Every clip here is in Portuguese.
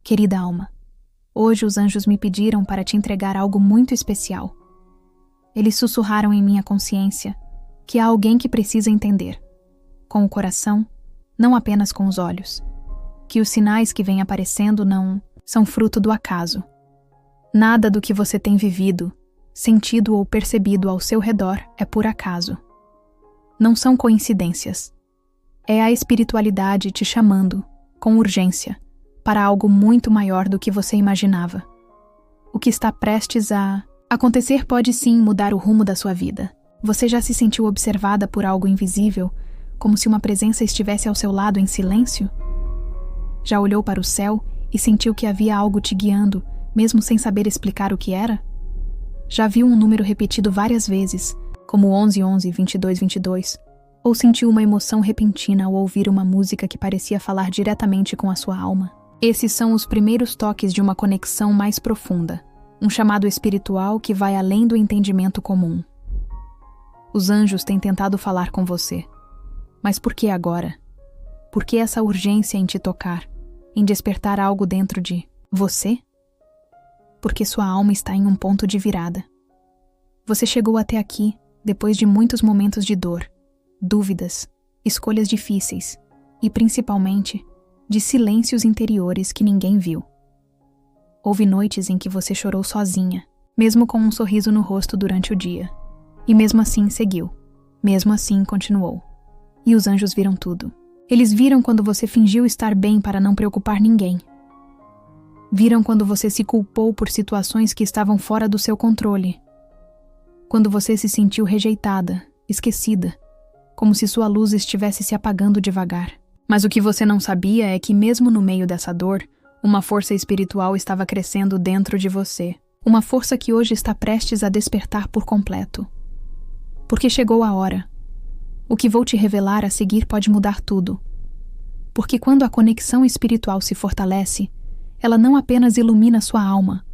Querida alma, hoje os anjos me pediram para te entregar algo muito especial. Eles sussurraram em minha consciência que há alguém que precisa entender, com o coração, não apenas com os olhos, que os sinais que vêm aparecendo não são fruto do acaso. Nada do que você tem vivido, sentido ou percebido ao seu redor é por acaso. Não são coincidências. É a espiritualidade te chamando, com urgência, para algo muito maior do que você imaginava. O que está prestes a acontecer pode sim mudar o rumo da sua vida. Você já se sentiu observada por algo invisível, como se uma presença estivesse ao seu lado em silêncio? Já olhou para o céu e sentiu que havia algo te guiando, mesmo sem saber explicar o que era? Já viu um número repetido várias vezes, como 1111, 2222, ou sentiu uma emoção repentina ao ouvir uma música que parecia falar diretamente com a sua alma? Esses são os primeiros toques de uma conexão mais profunda, um chamado espiritual que vai além do entendimento comum. Os anjos têm tentado falar com você. Mas por que agora? Por que essa urgência em te tocar, em despertar algo dentro de você? Porque sua alma está em um ponto de virada. Você chegou até aqui depois de muitos momentos de dor, dúvidas, escolhas difíceis e, principalmente, de silêncios interiores que ninguém viu. Houve noites em que você chorou sozinha, mesmo com um sorriso no rosto durante o dia. E mesmo assim seguiu. Mesmo assim continuou. E os anjos viram tudo. Eles viram quando você fingiu estar bem para não preocupar ninguém. Viram quando você se culpou por situações que estavam fora do seu controle. Quando você se sentiu rejeitada, esquecida, como se sua luz estivesse se apagando devagar. Mas o que você não sabia é que mesmo no meio dessa dor, uma força espiritual estava crescendo dentro de você. Uma força que hoje está prestes a despertar por completo. Porque chegou a hora. O que vou te revelar a seguir pode mudar tudo. Porque quando a conexão espiritual se fortalece, ela não apenas ilumina sua alma,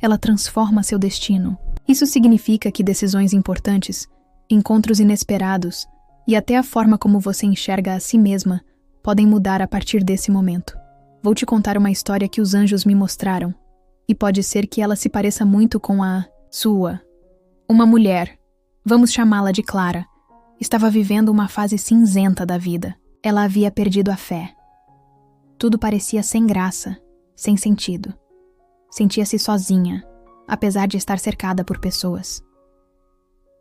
ela transforma seu destino. Isso significa que decisões importantes, encontros inesperados e até a forma como você enxerga a si mesma podem mudar a partir desse momento. Vou te contar uma história que os anjos me mostraram, e pode ser que ela se pareça muito com a sua. Uma mulher, vamos chamá-la de Clara, estava vivendo uma fase cinzenta da vida. Ela havia perdido a fé. Tudo parecia sem graça, sem sentido. Sentia-se sozinha, apesar de estar cercada por pessoas.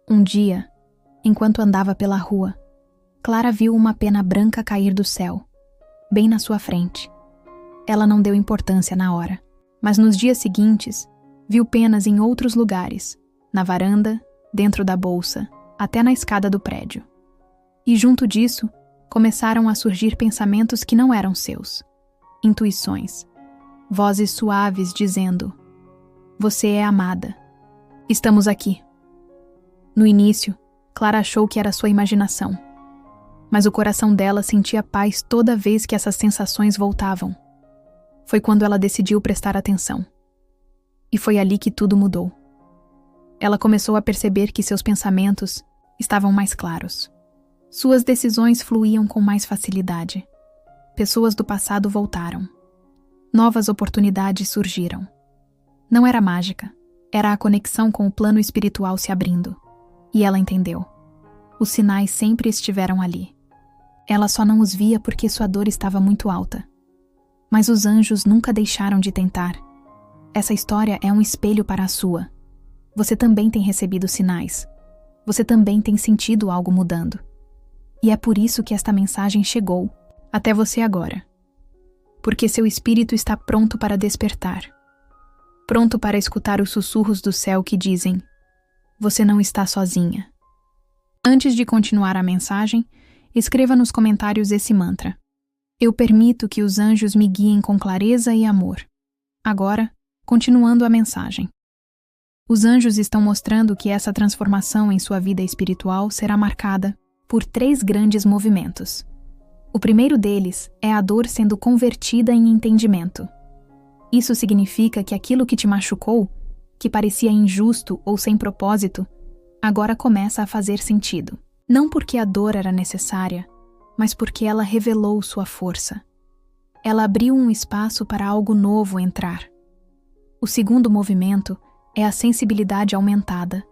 Um dia, enquanto andava pela rua, Clara viu uma pena branca cair do céu, bem na sua frente. Ela não deu importância na hora, mas nos dias seguintes, viu penas em outros lugares, na varanda, dentro da bolsa, até na escada do prédio. E junto disso, começaram a surgir pensamentos que não eram seus. Intuições. Vozes suaves dizendo: "Você é amada. Estamos aqui." No início, Clara achou que era sua imaginação. Mas o coração dela sentia paz toda vez que essas sensações voltavam. Foi quando ela decidiu prestar atenção. E foi ali que tudo mudou. Ela começou a perceber que seus pensamentos estavam mais claros. Suas decisões fluíam com mais facilidade. Pessoas do passado voltaram. Novas oportunidades surgiram. Não era mágica, era a conexão com o plano espiritual se abrindo. E ela entendeu. Os sinais sempre estiveram ali. Ela só não os via porque sua dor estava muito alta. Mas os anjos nunca deixaram de tentar. Essa história é um espelho para a sua. Você também tem recebido sinais. Você também tem sentido algo mudando. E é por isso que esta mensagem chegou até você agora. Porque seu espírito está pronto para despertar. Pronto para escutar os sussurros do céu que dizem: "Você não está sozinha." Antes de continuar a mensagem, escreva nos comentários esse mantra: "Eu permito que os anjos me guiem com clareza e amor." Agora, continuando a mensagem. Os anjos estão mostrando que essa transformação em sua vida espiritual será marcada por 3 grandes movimentos. O primeiro deles é a dor sendo convertida em entendimento. Isso significa que aquilo que te machucou, que parecia injusto ou sem propósito, agora começa a fazer sentido. Não porque a dor era necessária, mas porque ela revelou sua força. ela abriu um espaço para algo novo entrar. O segundo movimento é a sensibilidade aumentada.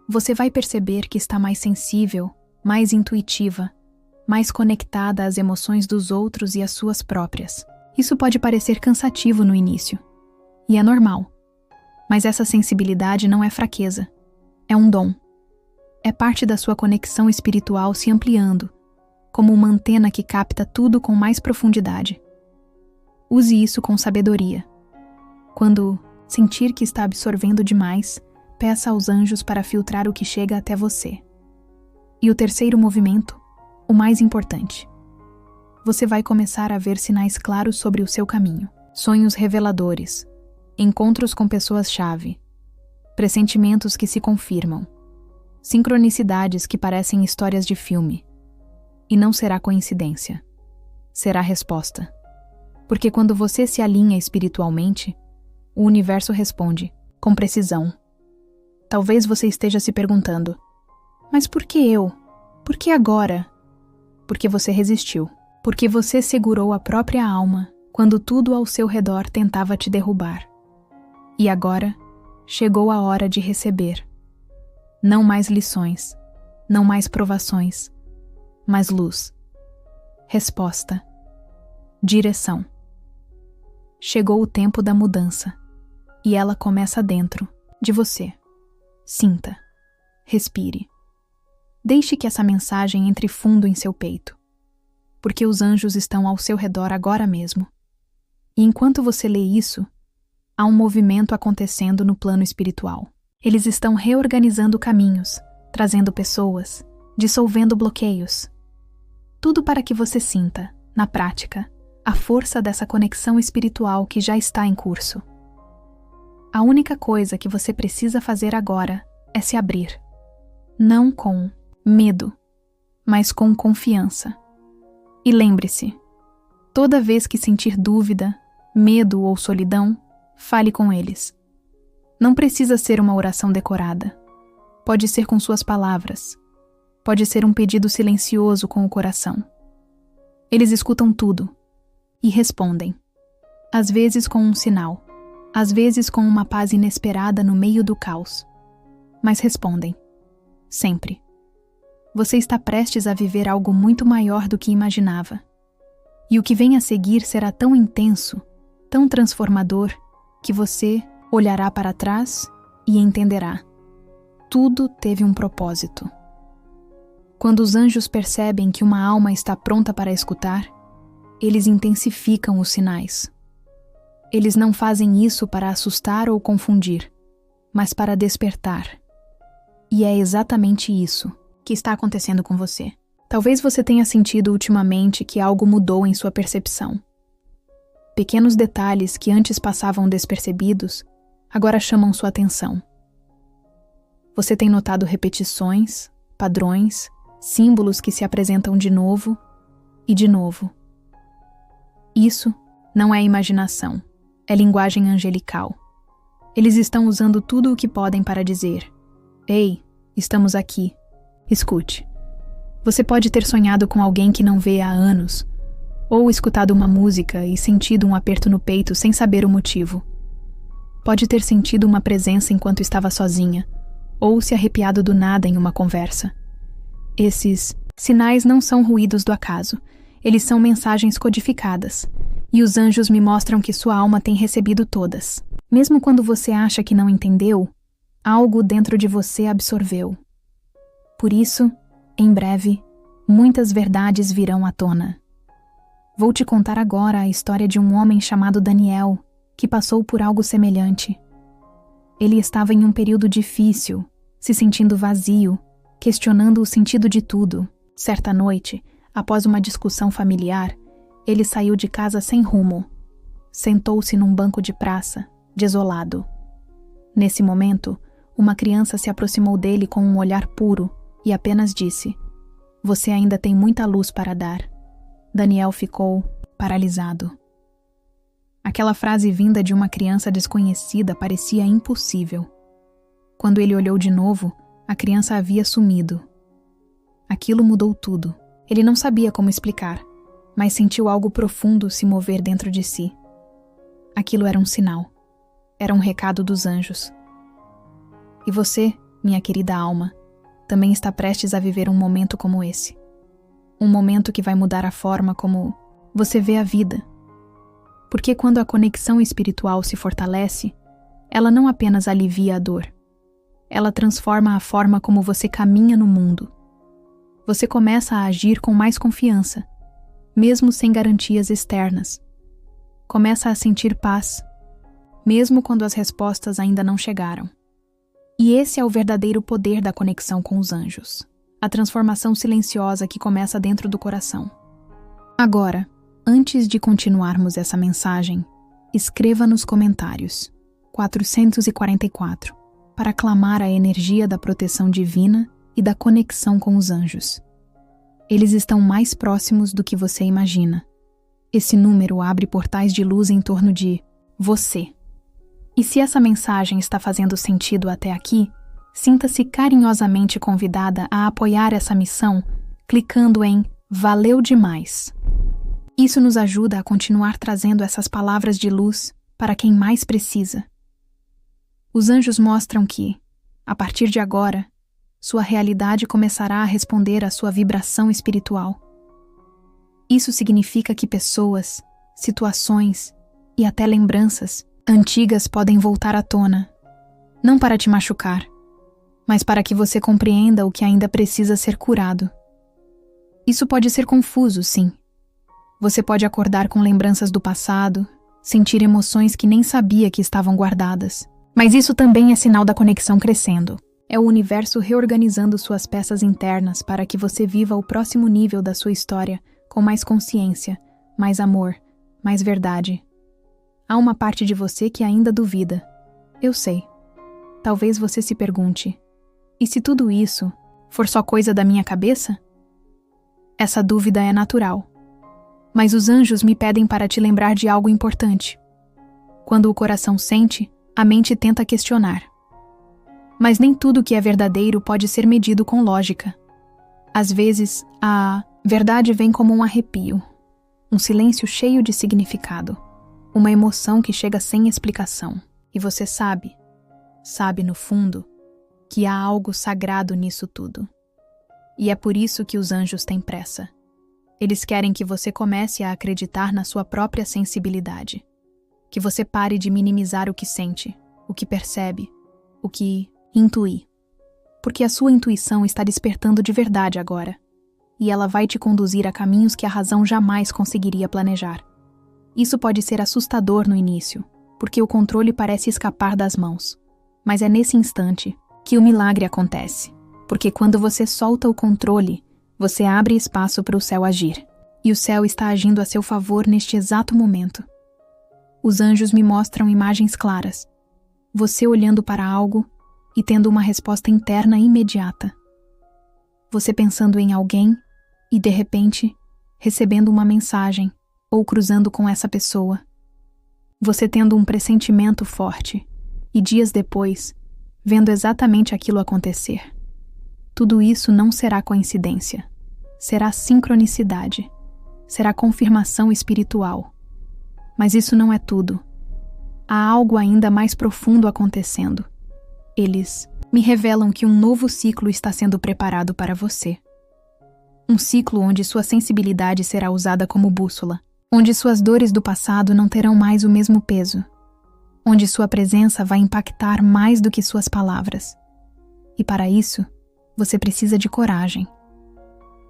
Você vai perceber que está mais sensível, mais intuitiva, mais conectada às emoções dos outros e às suas próprias. Isso pode parecer cansativo no início, e é normal. Mas essa sensibilidade não é fraqueza, é um dom. É parte da sua conexão espiritual se ampliando, como uma antena que capta tudo com mais profundidade. Use isso com sabedoria. Quando sentir que está absorvendo demais, peça aos anjos para filtrar o que chega até você. E o terceiro movimento, o mais importante. Você vai começar a ver sinais claros sobre o seu caminho. Sonhos reveladores, encontros com pessoas-chave, pressentimentos que se confirmam, sincronicidades que parecem histórias de filme. E não será coincidência. Será resposta. Porque quando você se alinha espiritualmente, o universo responde, com precisão. Talvez você esteja se perguntando, mas por que eu? Por que agora? Porque você resistiu. Porque você segurou a própria alma quando tudo ao seu redor tentava te derrubar. E agora, chegou a hora de receber. Não mais lições, não mais provações, mas luz. Resposta. Direção. Chegou o tempo da mudança, e ela começa dentro de você. Sinta. Respire. Deixe que essa mensagem entre fundo em seu peito, porque os anjos estão ao seu redor agora mesmo. E enquanto você lê isso, há um movimento acontecendo no plano espiritual. Eles estão reorganizando caminhos, trazendo pessoas, dissolvendo bloqueios. Tudo para que você sinta, na prática, a força dessa conexão espiritual que já está em curso. A única coisa que você precisa fazer agora é se abrir. Não com medo, mas com confiança. E lembre-se, toda vez que sentir dúvida, medo ou solidão, fale com eles. Não precisa ser uma oração decorada. Pode ser com suas palavras. Pode ser um pedido silencioso com o coração. Eles escutam tudo e respondem. Às vezes com um sinal, às vezes com uma paz inesperada no meio do caos. Mas respondem. Sempre. Você está prestes a viver algo muito maior do que imaginava. E o que vem a seguir será tão intenso, tão transformador, que você olhará para trás e entenderá. Tudo teve um propósito. Quando os anjos percebem que uma alma está pronta para escutar, eles intensificam os sinais. Eles não fazem isso para assustar ou confundir, mas para despertar. E é exatamente isso que está acontecendo com você. Talvez você tenha sentido ultimamente que algo mudou em sua percepção. Pequenos detalhes que antes passavam despercebidos, agora chamam sua atenção. Você tem notado repetições, padrões, símbolos que se apresentam de novo e de novo. Isso não é imaginação, é linguagem angelical. Eles estão usando tudo o que podem para dizer: Ei, estamos aqui. Escute. Você pode ter sonhado com alguém que não vê há anos, ou escutado uma música e sentido um aperto no peito sem saber o motivo. Pode ter sentido uma presença enquanto estava sozinha, ou se arrepiado do nada em uma conversa. Esses sinais não são ruídos do acaso, eles são mensagens codificadas, e os anjos me mostram que sua alma tem recebido todas. Mesmo quando você acha que não entendeu, algo dentro de você absorveu. Por isso, em breve, muitas verdades virão à tona. Vou te contar agora a história de um homem chamado Daniel, que passou por algo semelhante. Ele estava em um período difícil, se sentindo vazio, questionando o sentido de tudo. Certa noite, após uma discussão familiar, ele saiu de casa sem rumo. Sentou-se num banco de praça, desolado. Nesse momento, uma criança se aproximou dele com um olhar puro e apenas disse: "Você ainda tem muita luz para dar." Daniel ficou paralisado. Aquela frase vinda de uma criança desconhecida parecia impossível. Quando ele olhou de novo, a criança havia sumido. Aquilo mudou tudo. Ele não sabia como explicar, mas sentiu algo profundo se mover dentro de si. Aquilo era um sinal. Era um recado dos anjos. E você, minha querida alma, também está prestes a viver um momento como esse. Um momento que vai mudar a forma como você vê a vida. Porque quando a conexão espiritual se fortalece, ela não apenas alivia a dor. Ela transforma a forma como você caminha no mundo. Você começa a agir com mais confiança, mesmo sem garantias externas. Começa a sentir paz, mesmo quando as respostas ainda não chegaram. E esse é o verdadeiro poder da conexão com os anjos. A transformação silenciosa que começa dentro do coração. Agora, antes de continuarmos essa mensagem, escreva nos comentários 444 para clamar a energia da proteção divina e da conexão com os anjos. Eles estão mais próximos do que você imagina. Esse número abre portais de luz em torno de você. E se essa mensagem está fazendo sentido até aqui, sinta-se carinhosamente convidada a apoiar essa missão clicando em Valeu demais. Isso nos ajuda a continuar trazendo essas palavras de luz para quem mais precisa. Os anjos mostram que, a partir de agora, sua realidade começará a responder à sua vibração espiritual. Isso significa que pessoas, situações e até lembranças antigas podem voltar à tona, não para te machucar, mas para que você compreenda o que ainda precisa ser curado. Isso pode ser confuso, sim. Você pode acordar com lembranças do passado, sentir emoções que nem sabia que estavam guardadas. Mas isso também é sinal da conexão crescendo. É o universo reorganizando suas peças internas para que você viva o próximo nível da sua história com mais consciência, mais amor, mais verdade. Há uma parte de você que ainda duvida. Eu sei. Talvez você se pergunte: e se tudo isso for só coisa da minha cabeça? Essa dúvida é natural. Mas os anjos me pedem para te lembrar de algo importante. Quando o coração sente, a mente tenta questionar. Mas nem tudo que é verdadeiro pode ser medido com lógica. Às vezes, a verdade vem como um arrepio, um silêncio cheio de significado, uma emoção que chega sem explicação. E você sabe no fundo, que há algo sagrado nisso tudo. E é por isso que os anjos têm pressa. Eles querem que você comece a acreditar na sua própria sensibilidade. Que você pare de minimizar o que sente, o que percebe, o que intui. Porque a sua intuição está despertando de verdade agora. E ela vai te conduzir a caminhos que a razão jamais conseguiria planejar. Isso pode ser assustador no início, porque o controle parece escapar das mãos. Mas é nesse instante que o milagre acontece. Porque quando você solta o controle, você abre espaço para o céu agir. E o céu está agindo a seu favor neste exato momento. Os anjos me mostram imagens claras. Você olhando para algo e tendo uma resposta interna imediata. Você pensando em alguém e, de repente, recebendo uma mensagem ou cruzando com essa pessoa. Você tendo um pressentimento forte e, dias depois, vendo exatamente aquilo acontecer. Tudo isso não será coincidência. Será sincronicidade. Será confirmação espiritual. Mas isso não é tudo. Há algo ainda mais profundo acontecendo. Eles me revelam que um novo ciclo está sendo preparado para você. Um ciclo onde sua sensibilidade será usada como bússola, onde suas dores do passado não terão mais o mesmo peso, onde sua presença vai impactar mais do que suas palavras. E para isso, você precisa de coragem.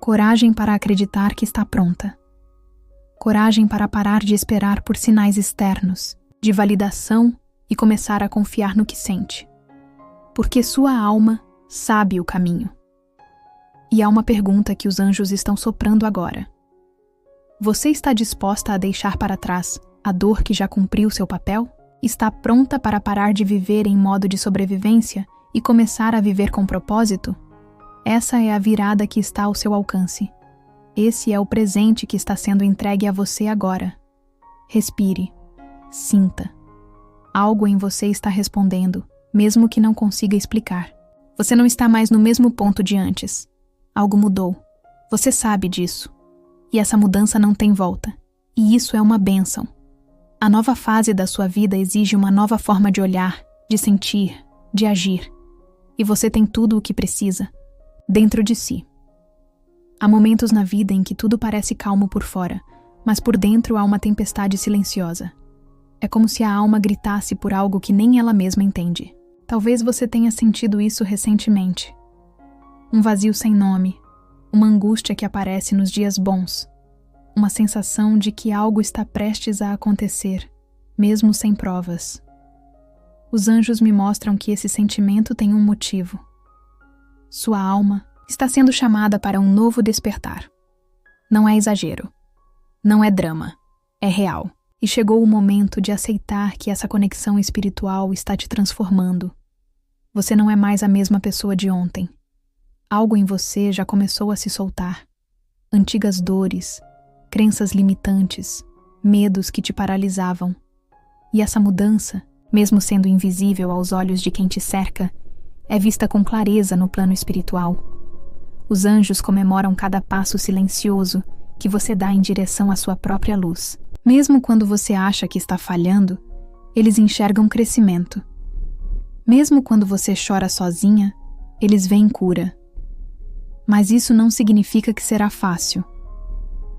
Coragem para acreditar que está pronta. Coragem para parar de esperar por sinais externos, de validação e começar a confiar no que sente. Porque sua alma sabe o caminho. E há uma pergunta que os anjos estão soprando agora. Você está disposta a deixar para trás a dor que já cumpriu seu papel? Está pronta para parar de viver em modo de sobrevivência e começar a viver com propósito? Essa é a virada que está ao seu alcance. Esse é o presente que está sendo entregue a você agora. Respire. Sinta. Algo em você está respondendo, mesmo que não consiga explicar. Você não está mais no mesmo ponto de antes. Algo mudou. Você sabe disso. E essa mudança não tem volta. E isso é uma bênção. A nova fase da sua vida exige uma nova forma de olhar, de sentir, de agir. E você tem tudo o que precisa, dentro de si. Há momentos na vida em que tudo parece calmo por fora, mas por dentro há uma tempestade silenciosa. É como se a alma gritasse por algo que nem ela mesma entende. Talvez você tenha sentido isso recentemente. Um vazio sem nome, uma angústia que aparece nos dias bons, uma sensação de que algo está prestes a acontecer, mesmo sem provas. Os anjos me mostram que esse sentimento tem um motivo. Sua alma está sendo chamada para um novo despertar. Não é exagero. Não é drama. É real. E chegou o momento de aceitar que essa conexão espiritual está te transformando. Você não é mais a mesma pessoa de ontem. Algo em você já começou a se soltar. Antigas dores, crenças limitantes, medos que te paralisavam. E essa mudança, mesmo sendo invisível aos olhos de quem te cerca, é vista com clareza no plano espiritual. Os anjos comemoram cada passo silencioso que você dá em direção à sua própria luz. Mesmo quando você acha que está falhando, eles enxergam crescimento. Mesmo quando você chora sozinha, eles veem cura. Mas isso não significa que será fácil.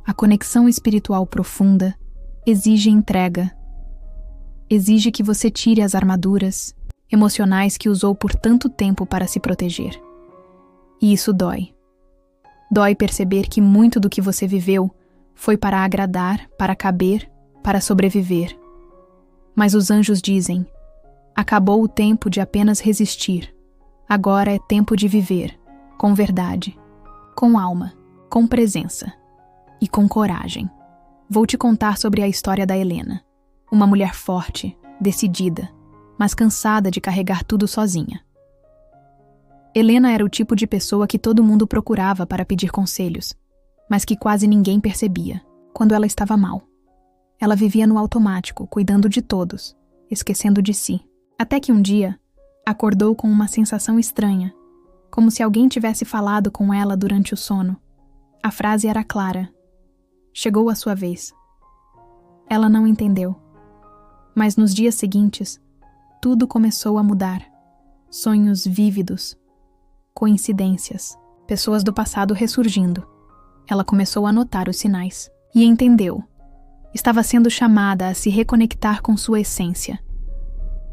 A conexão espiritual profunda exige entrega. Exige que você tire as armaduras emocionais que usou por tanto tempo para se proteger. E isso dói. Dói perceber que muito do que você viveu foi para agradar, para caber, para sobreviver. Mas os anjos dizem: acabou o tempo de apenas resistir. Agora é tempo de viver, com verdade, com alma, com presença e com coragem. Vou te contar sobre a história da Helena, uma mulher forte, decidida, mas cansada de carregar tudo sozinha. Helena era o tipo de pessoa que todo mundo procurava para pedir conselhos, mas que quase ninguém percebia quando ela estava mal. Ela vivia no automático, cuidando de todos, esquecendo de si. Até que um dia, acordou com uma sensação estranha, como se alguém tivesse falado com ela durante o sono. A frase era clara: chegou a sua vez. Ela não entendeu. Mas nos dias seguintes, tudo começou a mudar. Sonhos vívidos, coincidências, pessoas do passado ressurgindo. Ela começou a notar os sinais e entendeu. Estava sendo chamada a se reconectar com sua essência.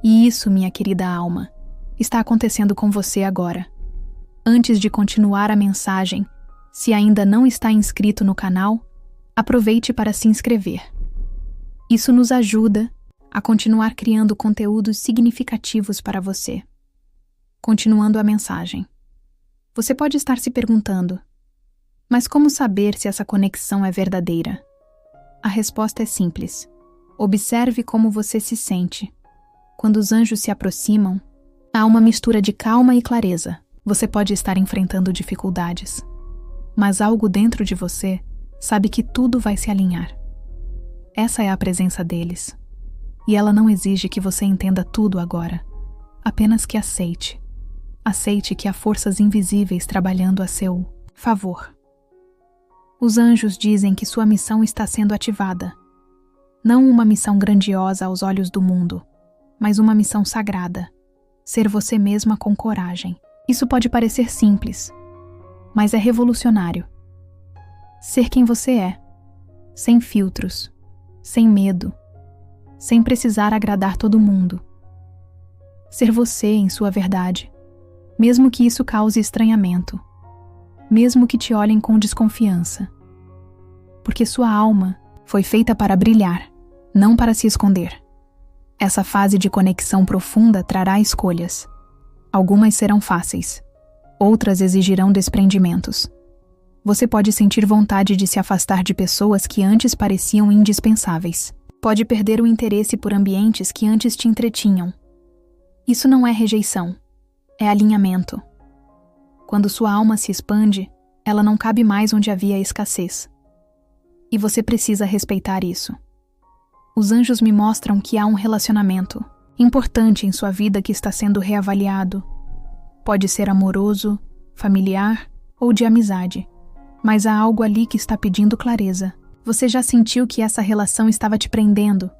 E isso, minha querida alma, está acontecendo com você agora. Antes de continuar a mensagem, se ainda não está inscrito no canal, aproveite para se inscrever. Isso nos ajuda a continuar criando conteúdos significativos para você. Continuando a mensagem. Você pode estar se perguntando: mas como saber se essa conexão é verdadeira? A resposta é simples. Observe como você se sente. Quando os anjos se aproximam, há uma mistura de calma e clareza. Você pode estar enfrentando dificuldades, mas algo dentro de você sabe que tudo vai se alinhar. Essa é a presença deles. E ela não exige que você entenda tudo agora. Apenas que aceite. Aceite que há forças invisíveis trabalhando a seu favor. Os anjos dizem que sua missão está sendo ativada. Não uma missão grandiosa aos olhos do mundo, mas uma missão sagrada. Ser você mesma com coragem. Isso pode parecer simples, mas é revolucionário. Ser quem você é, sem filtros, sem medo, sem precisar agradar todo mundo. Ser você em sua verdade, mesmo que isso cause estranhamento, mesmo que te olhem com desconfiança. Porque sua alma foi feita para brilhar, não para se esconder. Essa fase de conexão profunda trará escolhas. Algumas serão fáceis, outras exigirão desprendimentos. Você pode sentir vontade de se afastar de pessoas que antes pareciam indispensáveis. Pode perder o interesse por ambientes que antes te entretinham. Isso não é rejeição, é alinhamento. Quando sua alma se expande, ela não cabe mais onde havia escassez. E você precisa respeitar isso. Os anjos me mostram que há um relacionamento importante em sua vida que está sendo reavaliado. Pode ser amoroso, familiar ou de amizade, Mas há algo ali que está pedindo clareza. Você já sentiu que essa relação estava te prendendo,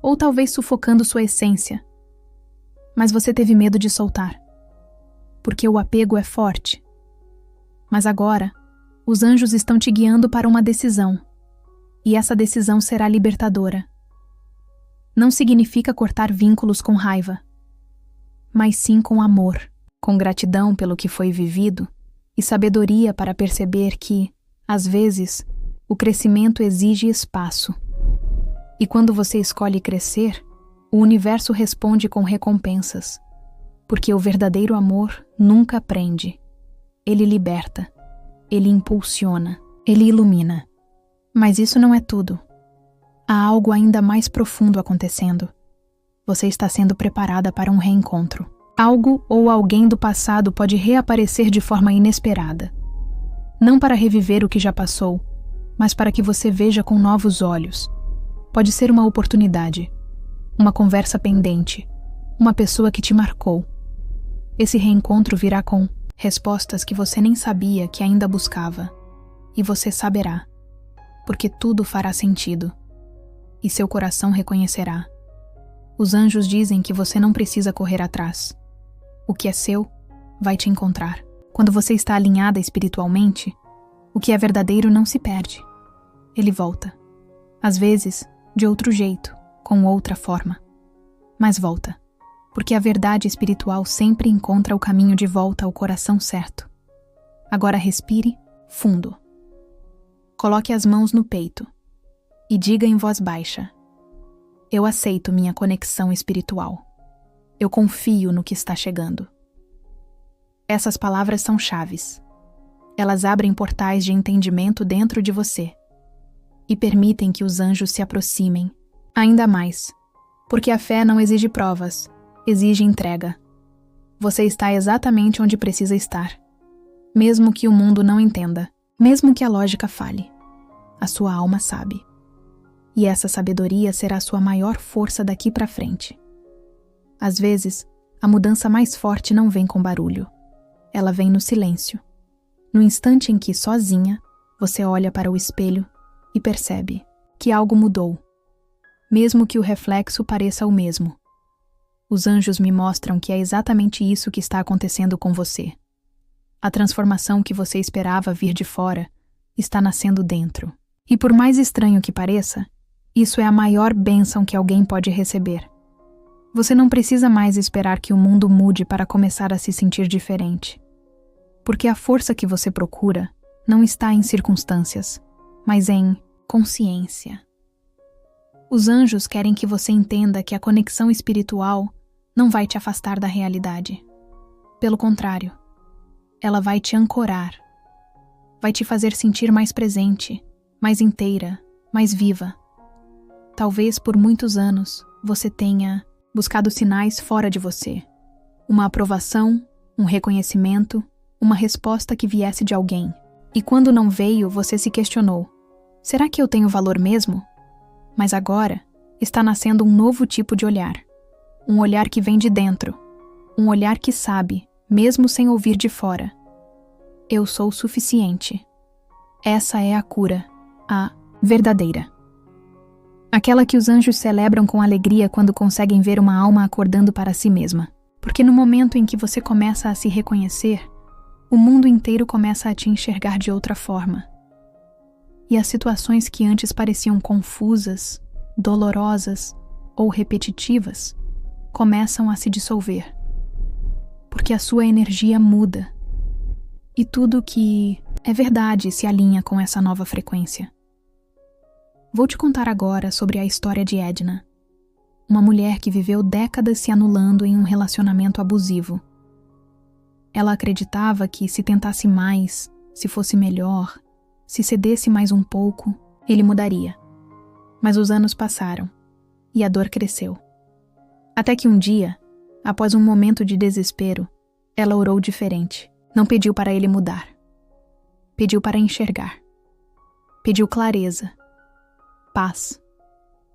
ou talvez sufocando sua essência. Mas você teve medo de soltar, porque o apego é forte. Mas agora, os anjos estão te guiando para uma decisão, e essa decisão será libertadora. Não significa cortar vínculos com raiva, mas sim com amor, com gratidão pelo que foi vivido e sabedoria para perceber que, às vezes, o crescimento exige espaço. E quando você escolhe crescer, o universo responde com recompensas, porque o verdadeiro amor nunca prende. Ele liberta, ele impulsiona, ele ilumina. Mas isso não é tudo. Há algo ainda mais profundo acontecendo. Você está sendo preparada para um reencontro. Algo ou alguém do passado pode reaparecer de forma inesperada. Não para reviver o que já passou, mas para que você veja com novos olhos. Pode ser uma oportunidade, uma conversa pendente, uma pessoa que te marcou. Esse reencontro virá com respostas que você nem sabia que ainda buscava. E você saberá, porque tudo fará sentido. E seu coração reconhecerá. Os anjos dizem que você não precisa correr atrás. O que é seu vai te encontrar. Quando você está alinhada espiritualmente, o que é verdadeiro não se perde. Ele volta. Às vezes, de outro jeito, com outra forma. Mas volta, porque a verdade espiritual sempre encontra o caminho de volta ao coração certo. Agora respire fundo. Coloque as mãos no peito e diga em voz baixa: eu aceito minha conexão espiritual. Eu confio no que está chegando. Essas palavras são chaves. Elas abrem portais de entendimento dentro de você e permitem que os anjos se aproximem ainda mais, porque a fé não exige provas, exige entrega. Você está exatamente onde precisa estar, mesmo que o mundo não entenda, mesmo que a lógica falhe. A sua alma sabe. E essa sabedoria será sua maior força daqui para frente. Às vezes, a mudança mais forte não vem com barulho. Ela vem no silêncio. No instante em que, sozinha, você olha para o espelho e percebe que algo mudou, mesmo que o reflexo pareça o mesmo. Os anjos me mostram que é exatamente isso que está acontecendo com você. A transformação que você esperava vir de fora está nascendo dentro. E por mais estranho que pareça, isso é a maior bênção que alguém pode receber. Você não precisa mais esperar que o mundo mude para começar a se sentir diferente. Porque a força que você procura não está em circunstâncias, mas em consciência. Os anjos querem que você entenda que a conexão espiritual não vai te afastar da realidade. Pelo contrário, ela vai te ancorar, vai te fazer sentir mais presente, mais inteira, mais viva. Talvez por muitos anos você tenha buscado sinais fora de você. Uma aprovação, um reconhecimento, uma resposta que viesse de alguém. E quando não veio, você se questionou: será que eu tenho valor mesmo? Mas agora está nascendo um novo tipo de olhar. Um olhar que vem de dentro. Um olhar que sabe, mesmo sem ouvir de fora: eu sou suficiente. Essa é a cura, a verdadeira. Aquela que os anjos celebram com alegria quando conseguem ver uma alma acordando para si mesma. Porque no momento em que você começa a se reconhecer, o mundo inteiro começa a te enxergar de outra forma. E as situações que antes pareciam confusas, dolorosas ou repetitivas começam a se dissolver. Porque a sua energia muda. E tudo que é verdade se alinha com essa nova frequência. Vou te contar agora sobre a história de Edna, uma mulher que viveu décadas se anulando em um relacionamento abusivo. Ela acreditava que se tentasse mais, se fosse melhor, se cedesse mais um pouco, ele mudaria. Mas os anos passaram e a dor cresceu. Até que um dia, após um momento de desespero, ela orou diferente. Não pediu para ele mudar. Pediu para enxergar. Pediu clareza, paz,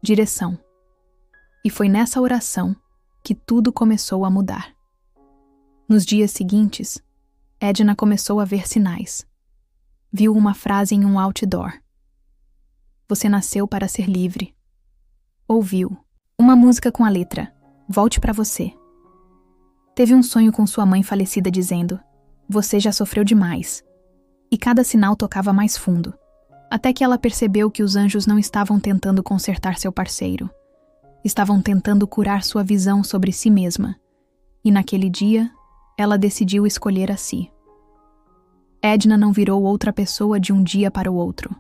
direção. E foi nessa oração que tudo começou a mudar. Nos dias seguintes, Edna começou a ver sinais. viu uma frase em um outdoor. Você nasceu para ser livre. Ouviu uma música com a letra Volte pra você. Teve um sonho com sua mãe falecida dizendo: você já sofreu demais. E cada sinal tocava mais fundo, até que ela percebeu que os anjos não estavam tentando consertar seu parceiro. Estavam tentando curar sua visão sobre si mesma. E naquele dia, ela decidiu escolher a si. Edna não virou outra pessoa de um dia para o outro.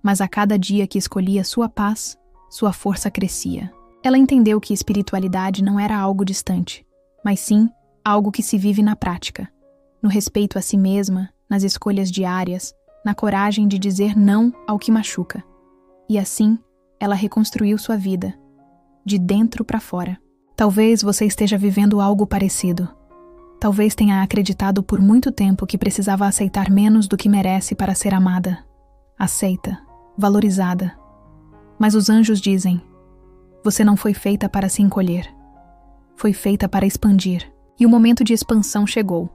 Mas a cada dia que escolhia sua paz, sua força crescia. Ela entendeu que espiritualidade não era algo distante, mas sim algo que se vive na prática, no respeito a si mesma, nas escolhas diárias, na coragem de dizer não ao que machuca. E assim, ela reconstruiu sua vida, de dentro para fora. Talvez você esteja vivendo algo parecido. Talvez tenha acreditado por muito tempo que precisava aceitar menos do que merece para ser amada, aceita, valorizada. Mas os anjos dizem: você não foi feita para se encolher. Foi feita para expandir. E o momento de expansão chegou.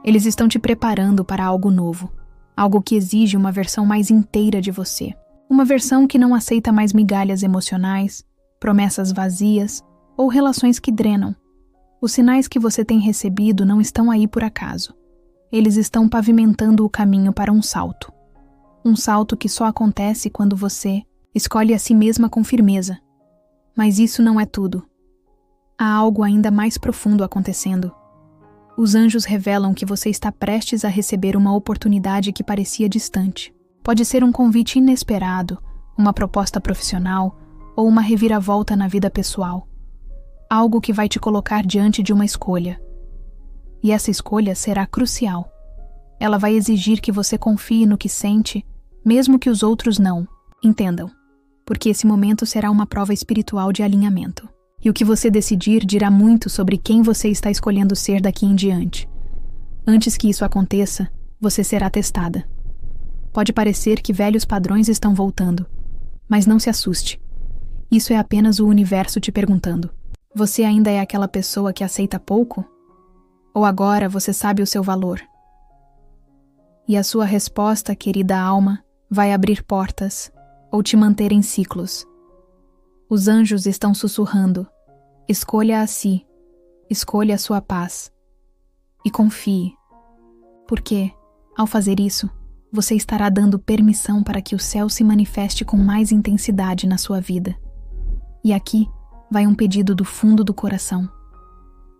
Eles estão te preparando para algo novo. Algo que exige uma versão mais inteira de você. Uma versão que não aceita mais migalhas emocionais, promessas vazias ou relações que drenam. Os sinais que você tem recebido não estão aí por acaso. Eles estão pavimentando o caminho para um salto. Um salto que só acontece quando você escolhe a si mesma com firmeza. Mas isso não é tudo. Há algo ainda mais profundo acontecendo. Os anjos revelam que você está prestes a receber uma oportunidade que parecia distante. Pode ser um convite inesperado, uma proposta profissional ou uma reviravolta na vida pessoal. Algo que vai te colocar diante de uma escolha. E essa escolha será crucial. Ela vai exigir que você confie no que sente, mesmo que os outros não. Entendam, porque esse momento será uma prova espiritual de alinhamento. E o que você decidir dirá muito sobre quem você está escolhendo ser daqui em diante. Antes que isso aconteça, você será testada. Pode parecer que velhos padrões estão voltando, mas não se assuste. Isso é apenas o universo te perguntando: você ainda é aquela pessoa que aceita pouco? Ou agora você sabe o seu valor? E a sua resposta, querida alma, vai abrir portas ou te manter em ciclos. Os anjos estão sussurrando: escolha a si, escolha a sua paz. E confie. Porque, ao fazer isso, você estará dando permissão para que o céu se manifeste com mais intensidade na sua vida. E aqui vai um pedido do fundo do coração.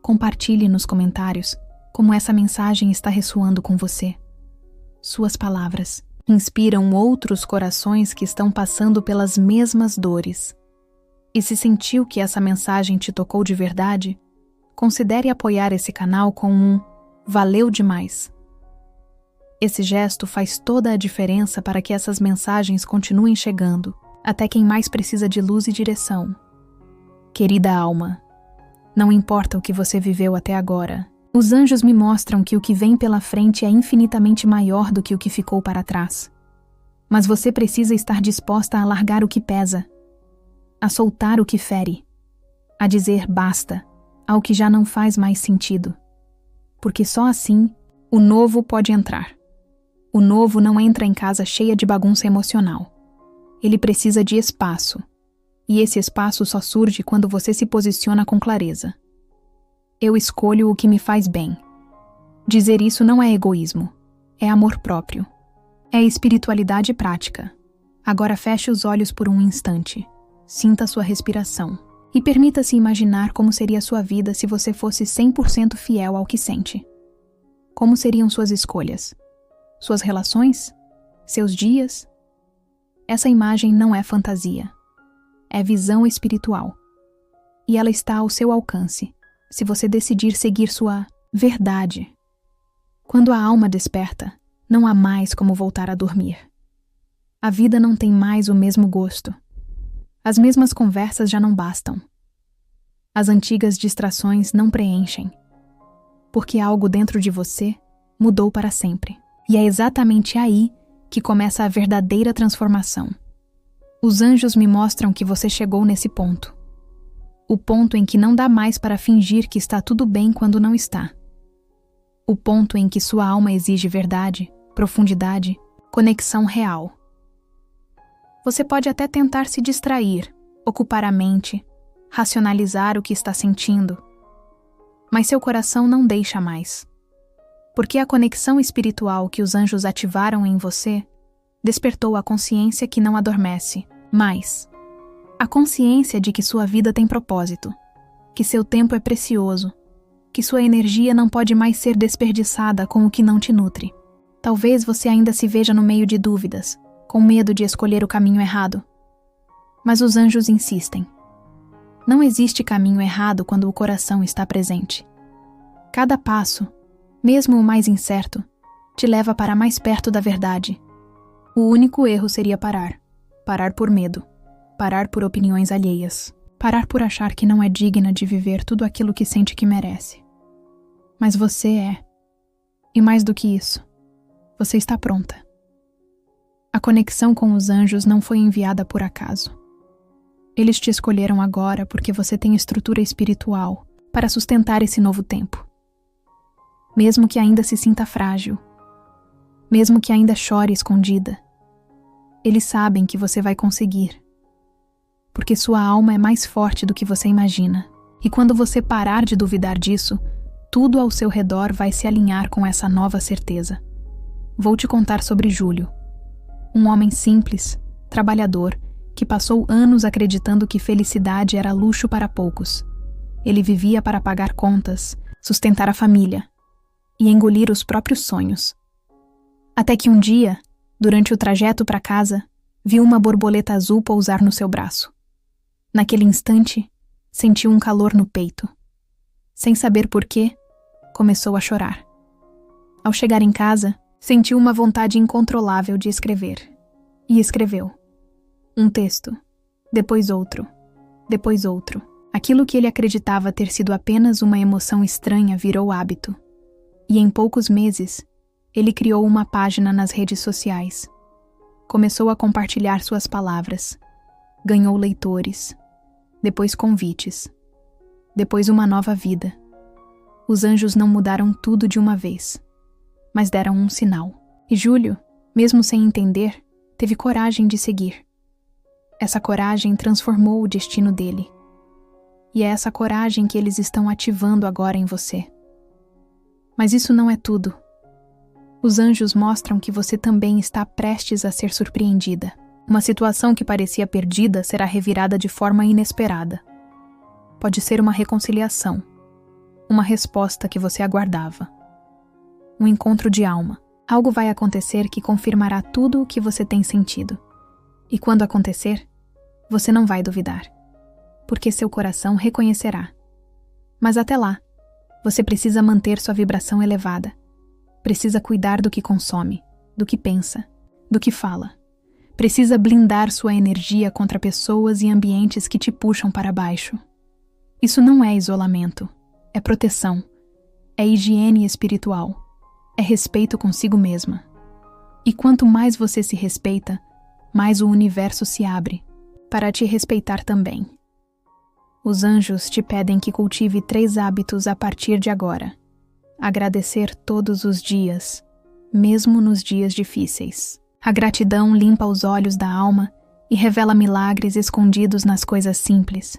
Compartilhe nos comentários como essa mensagem está ressoando com você. Suas palavras inspiram outros corações que estão passando pelas mesmas dores. E se sentiu que essa mensagem te tocou de verdade, considere apoiar esse canal com um "valeu demais". Esse gesto faz toda a diferença para que essas mensagens continuem chegando até quem mais precisa de luz e direção. Querida alma, não importa o que você viveu até agora, os anjos me mostram que o que vem pela frente é infinitamente maior do que o que ficou para trás. Mas você precisa estar disposta a largar o que pesa, a soltar o que fere, a dizer basta ao que já não faz mais sentido. Porque só assim o novo pode entrar. O novo não entra em casa cheia de bagunça emocional. Ele precisa de espaço. E esse espaço só surge quando você se posiciona com clareza. Eu escolho o que me faz bem. Dizer isso não é egoísmo, é amor próprio. É espiritualidade prática. Agora feche os olhos por um instante. Sinta sua respiração. E permita-se imaginar como seria sua vida se você fosse 100% fiel ao que sente. Como seriam suas escolhas? Suas relações? Seus dias? Essa imagem não é fantasia. É visão espiritual. E ela está ao seu alcance, se você decidir seguir sua verdade. Quando a alma desperta, não há mais como voltar a dormir. A vida não tem mais o mesmo gosto. As mesmas conversas já não bastam. As antigas distrações não preenchem. Porque algo dentro de você mudou para sempre. E é exatamente aí que começa a verdadeira transformação. Os anjos me mostram que você chegou nesse ponto. O ponto em que não dá mais para fingir que está tudo bem quando não está. O ponto em que sua alma exige verdade, profundidade conexão real. Você pode até tentar se distrair, ocupar a mente, racionalizar o que está sentindo, mas seu coração não deixa mais. Porque a conexão espiritual que os anjos ativaram em você despertou a consciência que não adormece, mas a consciência de que sua vida tem propósito, que seu tempo é precioso, que sua energia não pode mais ser desperdiçada com o que não te nutre. Talvez você ainda se veja no meio de dúvidas, com medo de escolher o caminho errado. Mas os anjos insistem. Não existe caminho errado quando o coração está presente. Cada passo, mesmo o mais incerto, te leva para mais perto da verdade. O único erro seria parar. Parar por medo. Parar por opiniões alheias. Parar por achar que não é digna de viver tudo aquilo que sente que merece. Mas você é. E mais do que isso, você está pronta. A conexão com os anjos não foi enviada por acaso. Eles te escolheram agora porque você tem estrutura espiritual para sustentar esse novo tempo. Mesmo que ainda se sinta frágil, mesmo que ainda chore escondida, eles sabem que você vai conseguir. Porque sua alma é mais forte do que você imagina. E quando você parar de duvidar disso, tudo ao seu redor vai se alinhar com essa nova certeza. Vou te contar sobre Júlio, um homem simples, trabalhador, que passou anos acreditando que felicidade era luxo para poucos. Ele vivia para pagar contas, sustentar a família e engolir os próprios sonhos. Até que um dia, durante o trajeto para casa, viu uma borboleta azul pousar no seu braço. Naquele instante, sentiu um calor no peito. Sem saber por quê, começou a chorar. Ao chegar em casa, sentiu uma vontade incontrolável de escrever. E escreveu. Um texto, depois outro, depois outro. Aquilo que ele acreditava ter sido apenas uma emoção estranha virou hábito. E em poucos meses, ele criou uma página nas redes sociais. Começou a compartilhar suas palavras. Ganhou leitores, depois convites, depois uma nova vida. Os anjos não mudaram tudo de uma vez, mas deram um sinal. E Júlio, mesmo sem entender, teve coragem de seguir. Essa coragem transformou o destino dele. E é essa coragem que eles estão ativando agora em você. Mas isso não é tudo. Os anjos mostram que você também está prestes a ser surpreendida. Uma situação que parecia perdida será revirada de forma inesperada. Pode ser uma reconciliação, uma resposta que você aguardava. Um encontro de alma. Algo vai acontecer que confirmará tudo o que você tem sentido. E quando acontecer, você não vai duvidar, porque seu coração reconhecerá. Mas até lá, você precisa manter sua vibração elevada. Precisa cuidar do que consome, do que pensa, do que fala. Precisa blindar sua energia contra pessoas e ambientes que te puxam para baixo. Isso não é isolamento, é proteção, é higiene espiritual, é respeito consigo mesma. E quanto mais você se respeita, mais o universo se abre para te respeitar também. Os anjos te pedem que cultive 3 hábitos a partir de agora. Agradecer todos os dias, mesmo nos dias difíceis. A gratidão limpa os olhos da alma e revela milagres escondidos nas coisas simples.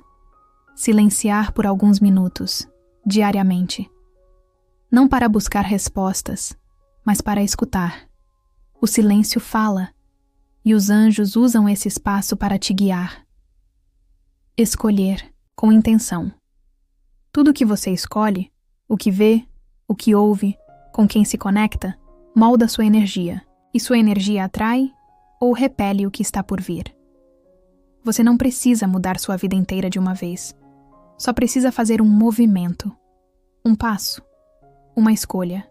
Silenciar por alguns minutos, diariamente. Não para buscar respostas, mas para escutar. O silêncio fala, e os anjos usam esse espaço para te guiar. Escolher com intenção. Tudo que você escolhe, o que vê, o que ouve, com quem se conecta, molda sua energia. E sua energia atrai ou repele o que está por vir. Você não precisa mudar sua vida inteira de uma vez. Só precisa fazer um movimento, um passo, uma escolha.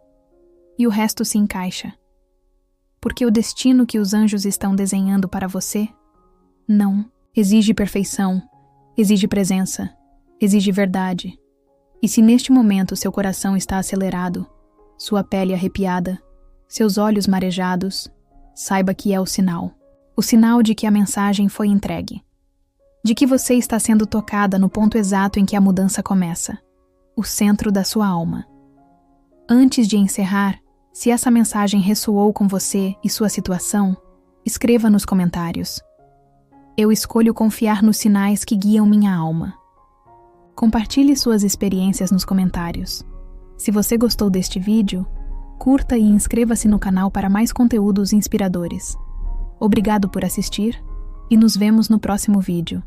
E o resto se encaixa. Porque o destino que os anjos estão desenhando para você, não, exige perfeição, exige presença, exige verdade. E se neste momento seu coração está acelerado, sua pele arrepiada, seus olhos marejados, saiba que é o sinal de que a mensagem foi entregue, de que você está sendo tocada no ponto exato em que a mudança começa, o centro da sua alma. Antes de encerrar, Se essa mensagem ressoou com você e sua situação, escreva nos comentários. Eu escolho confiar nos sinais que guiam minha alma. Compartilhe suas experiências nos comentários. Se você gostou deste vídeo, curta e inscreva-se no canal para mais conteúdos inspiradores. Obrigado por assistir e nos vemos no próximo vídeo.